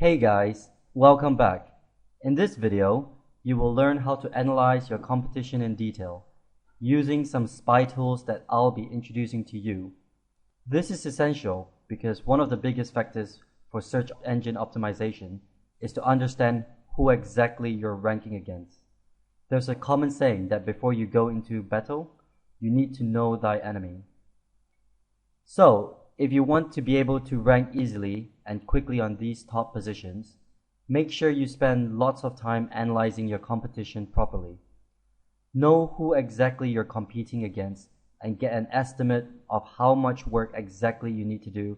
Hey guys, welcome back. In this video, you will learn how to analyze your competition in detail, using some spy tools that I'll be introducing to you. This is essential because one of the biggest factors for search engine optimization is to understand who exactly you're ranking against. There's a common saying that before you go into battle, you need to know thy enemy. So, if you want to be able to rank easily and quickly on these top positions, make sure you spend lots of time analyzing your competition properly. Know who exactly you're competing against and get an estimate of how much work exactly you need to do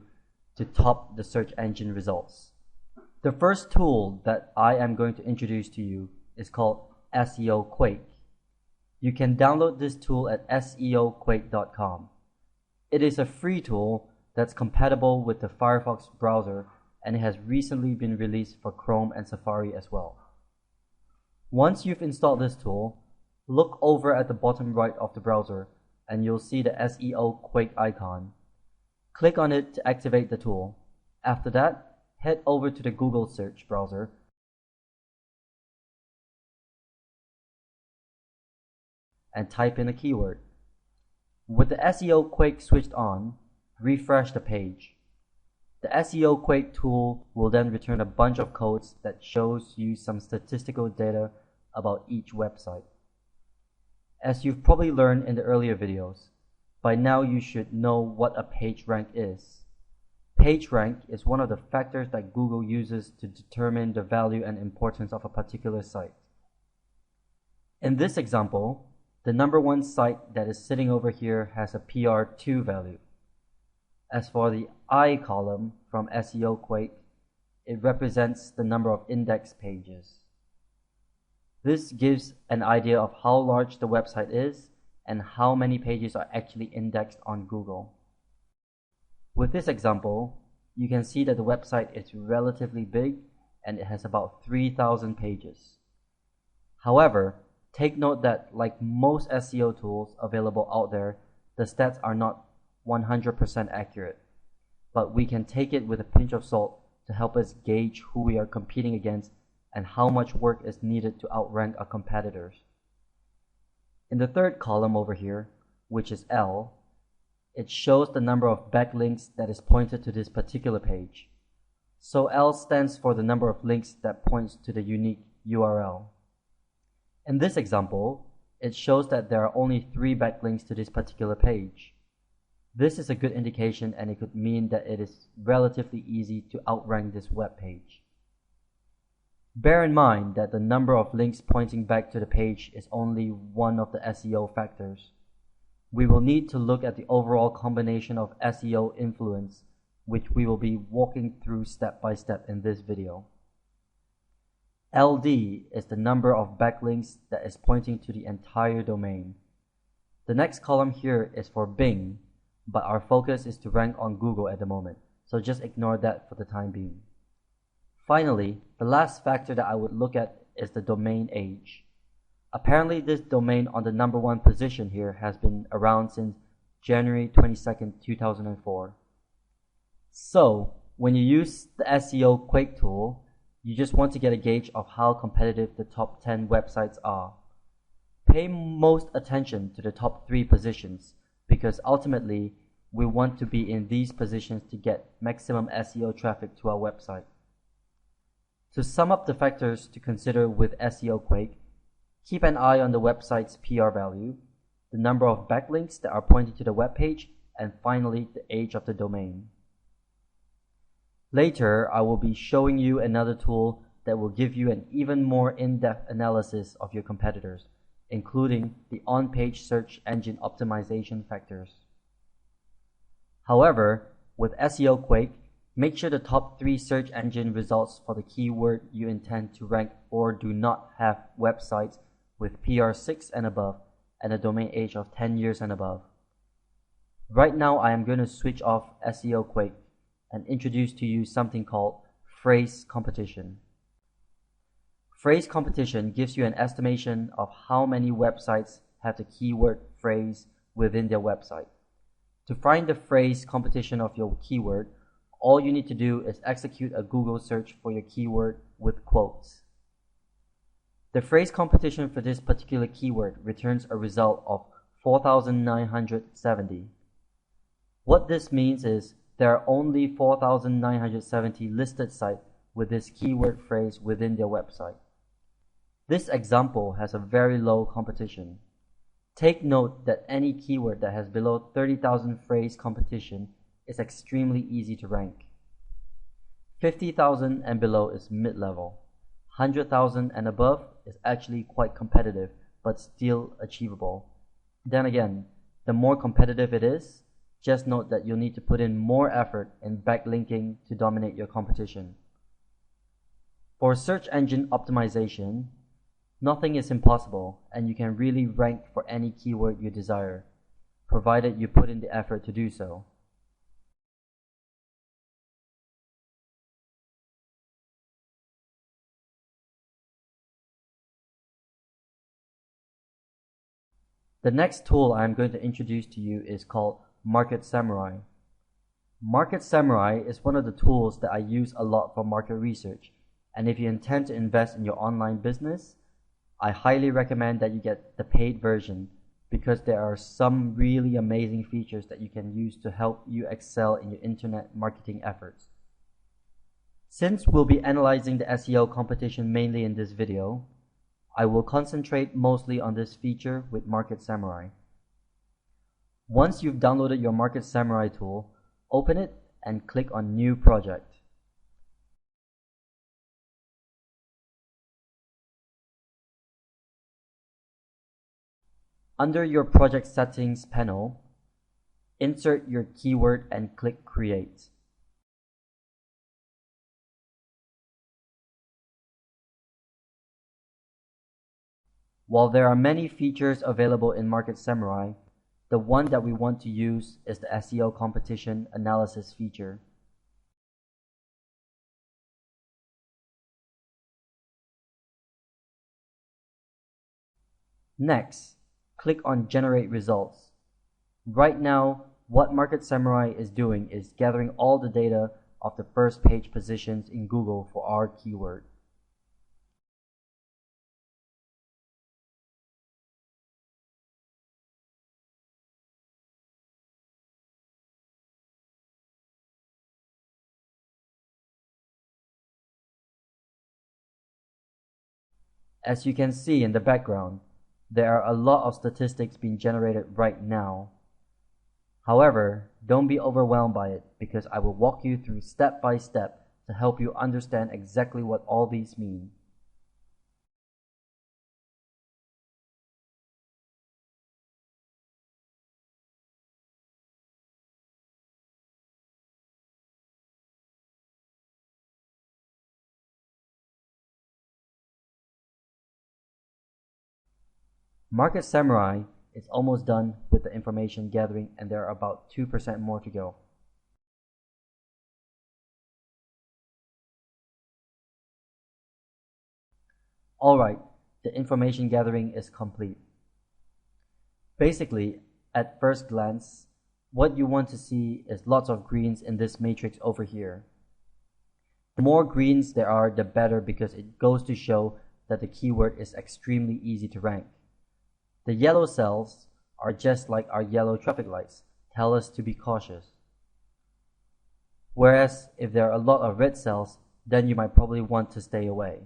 to top the search engine results. The first tool that I am going to introduce to you is called SEO Quake. You can download this tool at seoquake.com. It is a free tool that's compatible with the Firefox browser, and it has recently been released for Chrome and Safari as well. Once you've installed this tool, look over at the bottom right of the browser and you'll see the SEO Quake icon. Click on it to activate the tool. After that, head over to the Google search browser and type in a keyword. With the SEO Quake switched on, refresh the page. The SEO Quake tool will then return a bunch of codes that shows you some statistical data about each website. As you've probably learned in the earlier videos, by now you should know what a PageRank is. PageRank is one of the factors that Google uses to determine the value and importance of a particular site. In this example, the number one site that is sitting over here has a PR2 value. As for the I column from SEO Quake, it represents the number of index pages. This gives an idea of how large the website is and how many pages are actually indexed on Google. With this example, you can see that the website is relatively big and it has about 3,000 pages. However, take note that like most SEO tools available out there, the stats are not 100% accurate, but we can take it with a pinch of salt to help us gauge who we are competing against and how much work is needed to outrank our competitors. In the third column over here, which is L, it shows the number of backlinks that is pointed to this particular page. So L stands for the number of links that points to the unique URL. In this example, it shows that there are only 3 backlinks to this particular page. This is a good indication, and it could mean that it is relatively easy to outrank this web page. Bear in mind that the number of links pointing back to the page is only one of the SEO factors. We will need to look at the overall combination of SEO influence, which we will be walking through step by step in this video. LD is the number of backlinks that is pointing to the entire domain. The next column here is for Bing, but our focus is to rank on Google at the moment, so just ignore that for the time being. Finally, the last factor that I would look at is the domain age. Apparently this domain on the number 1 position here has been around since January 22nd, 2004. So, when you use the SEO Quake tool, you just want to get a gauge of how competitive the top 10 websites are. Pay most attention to the top 3 positions because ultimately we want to be in these positions to get maximum SEO traffic to our website. To sum up the factors to consider with SEO Quake, keep an eye on the website's PR value, the number of backlinks that are pointing to the web page, and finally the age of the domain. Later, I will be showing you another tool that will give you an even more in-depth analysis of your competitors, including the on-page search engine optimization factors. However, with SEO Quake, make sure the top 3 search engine results for the keyword you intend to rank or do not have websites with PR6 and above and a domain age of 10 years and above. Right now I am going to switch off SEO Quake and introduce to you something called phrase competition. Phrase competition gives you an estimation of how many websites have the keyword phrase within their website. To find the phrase competition of your keyword, all you need to do is execute a Google search for your keyword with quotes. The phrase competition for this particular keyword returns a result of 4,970. What this means is there are only 4,970 listed sites with this keyword phrase within their website. This example has a very low competition. Take note that any keyword that has below 30,000 phrase competition is extremely easy to rank. 50,000 and below is mid-level. 100,000 and above is actually quite competitive, but still achievable. Then again, the more competitive it is, just note that you'll need to put in more effort in backlinking to dominate your competition. For search engine optimization, nothing is impossible, and you can really rank for any keyword you desire, provided you put in the effort to do so. The next tool I'm going to introduce to you is called Market Samurai. Market Samurai is one of the tools that I use a lot for market research, and if you intend to invest in your online business, I highly recommend that you get the paid version because there are some really amazing features that you can use to help you excel in your internet marketing efforts. Since we'll be analyzing the SEO competition mainly in this video, I will concentrate mostly on this feature with Market Samurai. Once you've downloaded your Market Samurai tool, open it and click on New Project. Under your project settings panel, insert your keyword and click Create. While there are many features available in Market Samurai, the one that we want to use is the SEO competition analysis feature. Next, click on Generate Results. Right now, what Market Samurai is doing is gathering all the data of the first page positions in Google for our keyword. As you can see in the background, there are a lot of statistics being generated right now. However, don't be overwhelmed by it because I will walk you through step by step to help you understand exactly what all these mean. Market Samurai is almost done with the information gathering and there are about 2% more to go. Alright, the information gathering is complete. Basically, at first glance, what you want to see is lots of greens in this matrix over here. The more greens there are, the better because it goes to show that the keyword is extremely easy to rank. The yellow cells are just like our yellow traffic lights, tell us to be cautious. Whereas if there are a lot of red cells, then you might probably want to stay away.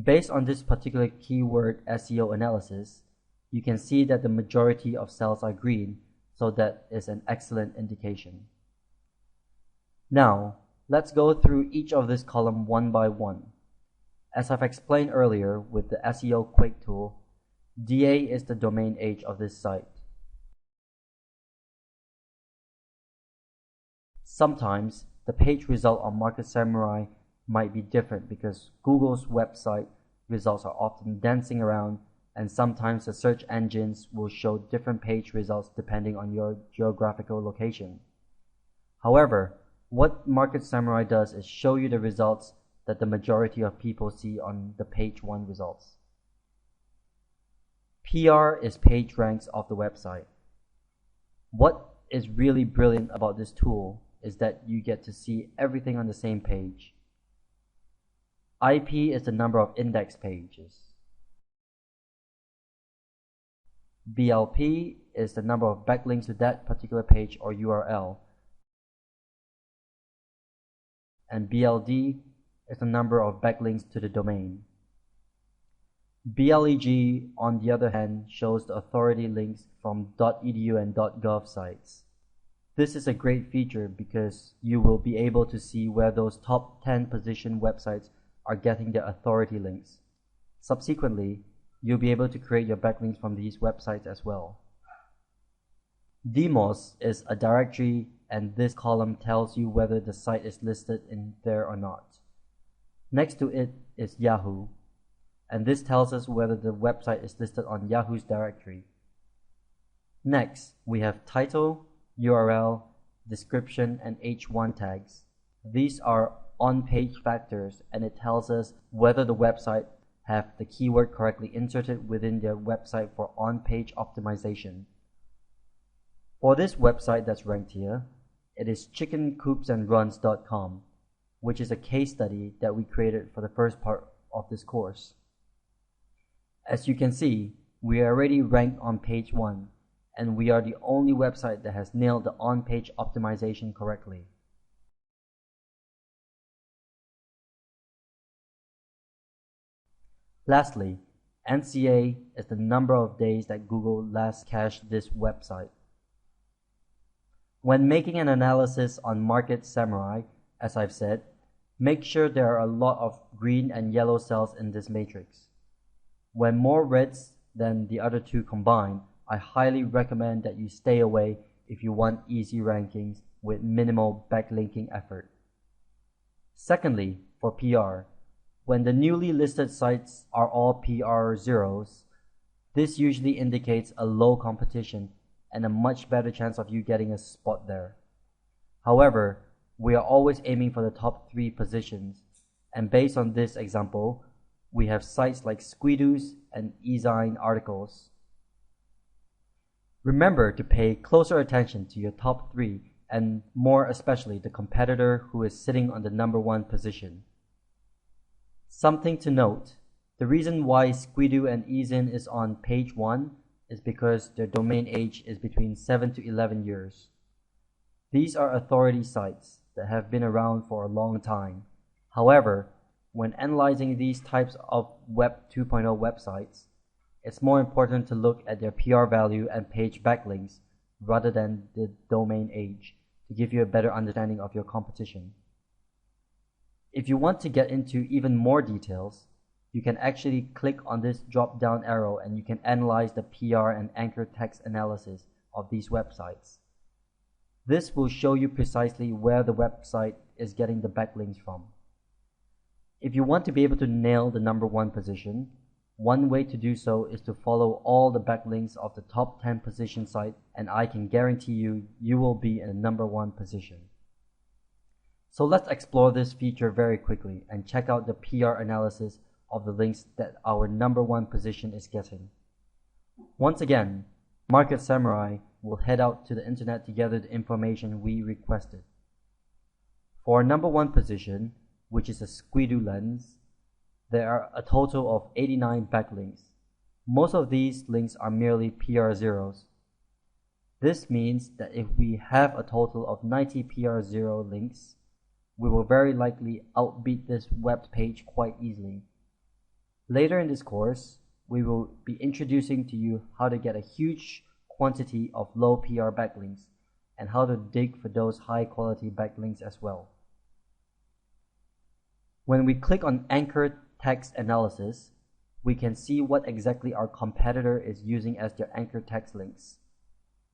Based on this particular keyword SEO analysis, you can see that the majority of cells are green, so that is an excellent indication. Now, let's go through each of this column one by one. As I've explained earlier with the SEO Quake tool, DA is the domain age of this site. Sometimes the page result on Market Samurai might be different because Google's website results are often dancing around, and sometimes the search engines will show different page results depending on your geographical location. However, what Market Samurai does is show you the results that the majority of people see on the page 1 results. PR is page ranks of the website. What is really brilliant about this tool is that you get to see everything on the same page. IP is the number of index pages. BLP is the number of backlinks to that particular page or URL. And BLD is the number of backlinks to the domain. BLEG, on the other hand, shows the authority links from .edu and .gov sites. This is a great feature because you will be able to see where those top 10 position websites are getting their authority links. Subsequently, you'll be able to create your backlinks from these websites as well. DMOZ is a directory, and this column tells you whether the site is listed in there or not. Next to it is Yahoo, and this tells us whether the website is listed on Yahoo's directory. Next, we have title, URL, description, and H1 tags. These are on-page factors, and it tells us whether the website have the keyword correctly inserted within their website for on-page optimization. For this website that's ranked here, it is chickencoopsandruns.com, which is a case study that we created for the first part of this course. As you can see, we are already ranked on page 1, and we are the only website that has nailed the on-page optimization correctly. Lastly, NCA is the number of days that Google last cached this website. When making an analysis on Market Samurai, as I've said, make sure there are a lot of green and yellow cells in this matrix. When more reds than the other two combined, I highly recommend that you stay away if you want easy rankings with minimal backlinking effort. Secondly, for PR, when the newly listed sites are all PR zeros, this usually indicates a low competition and a much better chance of you getting a spot there. However, we are always aiming for the top 3 positions, and based on this example, we have sites like Squidooz and eZine articles. Remember to pay closer attention to your top 3 and more especially the competitor who is sitting on the number 1 position. Something to note, the reason why Squidoo and eZine is on page 1 is because their domain age is between 7 to 11 years. These are authority sites that have been around for a long time. However, when analyzing these types of Web 2.0 websites, it's more important to look at their PR value and page backlinks rather than the domain age to give you a better understanding of your competition. If you want to get into even more details, you can actually click on this drop-down arrow and you can analyze the PR and anchor text analysis of these websites. This will show you precisely where the website is getting the backlinks from. If you want to be able to nail the number 1 position, one way to do so is to follow all the backlinks of the top 10 position site, and I can guarantee you will be in the number 1 position. So let's explore this feature very quickly and check out the PR analysis of the links that our number 1 position is getting. Once again, Market Samurai will head out to the internet to gather the information we requested. For our number 1 position, which is a Squidoo lens, there are a total of 89 backlinks. Most of these links are merely PR zeros. This means that if we have a total of 90 PR zero links, we will very likely outbeat this web page quite easily. Later in this course, we will be introducing to you how to get a huge quantity of low PR backlinks and how to dig for those high quality backlinks as well. When we click on Anchor Text Analysis, we can see what exactly our competitor is using as their anchor text links.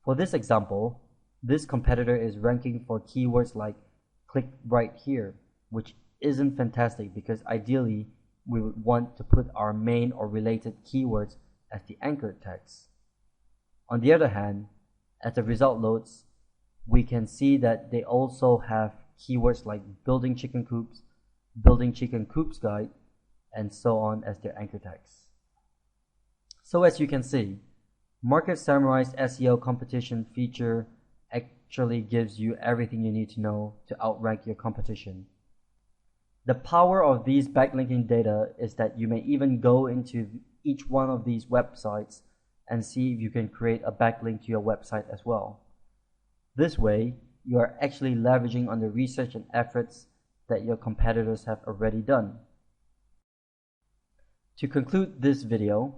For this example, this competitor is ranking for keywords like click right here, which isn't fantastic because ideally we would want to put our main or related keywords as the anchor text. On the other hand, as the result loads, we can see that they also have keywords like building chicken coops, building chicken coops guide, and so on as their anchor text. So as you can see, Market Samurai's SEO competition feature actually gives you everything you need to know to outrank your competition. The power of these backlinking data is that you may even go into each one of these websites and see if you can create a backlink to your website as well. This way, you are actually leveraging on the research and efforts that your competitors have already done. To conclude this video,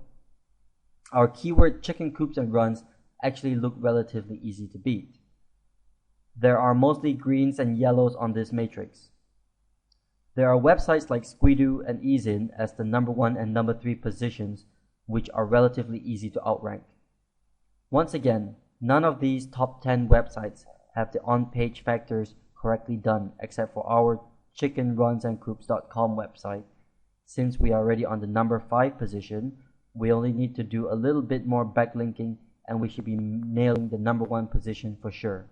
our keyword chicken coops and runs actually look relatively easy to beat. There are mostly greens and yellows on this matrix. There are websites like Squidoo and Ezine as the number 1 and number 3 positions, which are relatively easy to outrank. Once again, none of these top 10 websites have the on-page factors correctly done except for our chickenrunsandcoops.com website. Since we are already on the number 5 position, we only need to do a little bit more backlinking and we should be nailing the number 1 position for sure.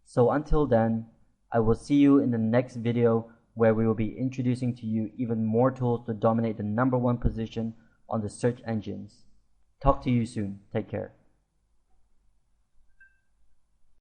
So until then, I will see you in the next video where we will be introducing to you even more tools to dominate the number 1 position on the search engines. Talk to you soon. Take care.